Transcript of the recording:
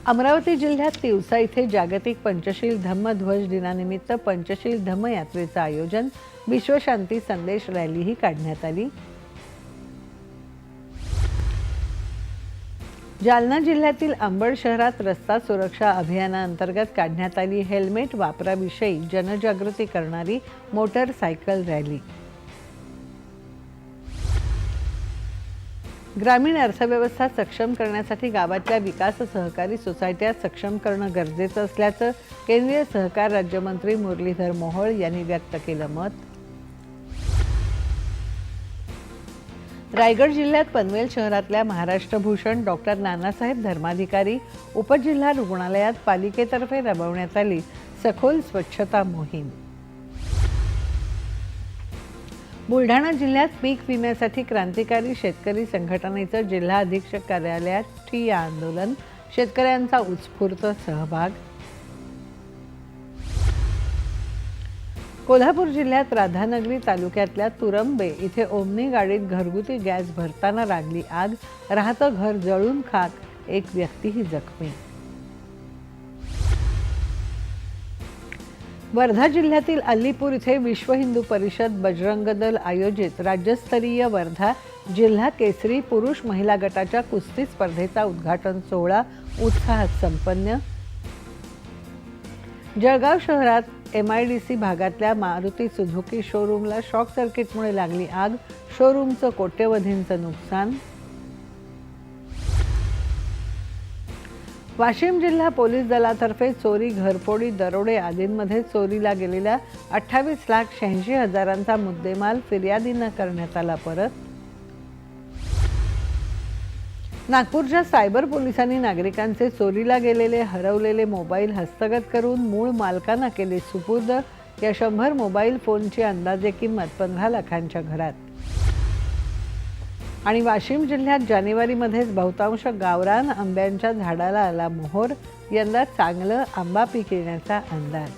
अमरावती जिल्ह्यात तिवसा इथे जागतिक पंचशील धम्मध्वज दिनानिमित्त पंचशील धम्मयात्रेचं आयोजन, विश्वशांती संदेश रॅलीही काढण्यात आली। जालना जिल्ह्यातील अंबड शहरात रस्ता सुरक्षा अभियानाअंतर्गत काढण्यात आली हेल्मेट वापराविषयी जनजागृती करणारी मोटरसायकल रॅली। ग्रामीण अर्थव्यवस्था सक्षम करण्यासाठी गावातल्या विकास सहकारी सोसायट्या सक्षम करणं गरजेचं असल्याचं केंद्रीय सहकार राज्यमंत्री मुरलीधर मोहोळ यांनी व्यक्त केलं मत। रायगड जिल्ह्यात पनवेल शहरातल्या महाराष्ट्र भूषण डॉक्टर नानासाहेब धर्माधिकारी उपजिल्हा रुग्णालयात पालिकेतर्फे राबवण्यात आली सखोल स्वच्छता मोहीम। बुलढाणा जिल्ह्यात पीक विम्यासाठी क्रांतिकारी शेतकरी संघटनेचं जिल्हा अधीक्षक कार्यालयात ठिय्या आंदोलन, शेतकऱ्यांचा उत्स्फूर्त सहभाग। कोल्हापूर जिल्ह्यात राधानगरी तालुक्यातल्या तुरंबे इथे ओमनी गाडीत घरगुती गॅस भरताना लागली आग, राहतं घर जळून खाक, एक व्यक्तीही जखमी। वर्धा जिल्ह्यातील अलीपूर इथे विश्व हिंदू परिषद बजरंग दल आयोजित राज्यस्तरीय वर्धा जिल्हा केसरी पुरुष महिला गटाच्या कुस्ती स्पर्धेचा उद्घाटन सोहळा उत्साहात संपन्न। जळगाव शहरात MIDC भागातल्या मारुती सुझुकी शोरूमला शॉक सर्किटमुळे लागली आग, शोरूमचं कोट्यवधींचं नुकसान। वाशिम जिल्हा पोलीस दलातर्फे चोरी, घरफोडी, दरोडे आदींमध्ये चोरीला गेलेला 28,86,000चा मुद्देमाल फिर्यादींना करण्यात आला परत। नागपूरच्या सायबर पोलिसांनी नागरिकांचे चोरीला गेलेले हरवलेले मोबाईल हस्तगत करून मूळ मालकांना केले सुपूर्द। या 100 मोबाईल फोनची अंदाजे किंमत 15 लाखांच्या घरात। आणि वाशिम जिल्ह्यात जानेवारीमध्येच बहुतांश गावरान आंब्यांच्या झाडाला आला मोहोर, यंदा चांगलं आंबा पीक येण्याचा अंदाज।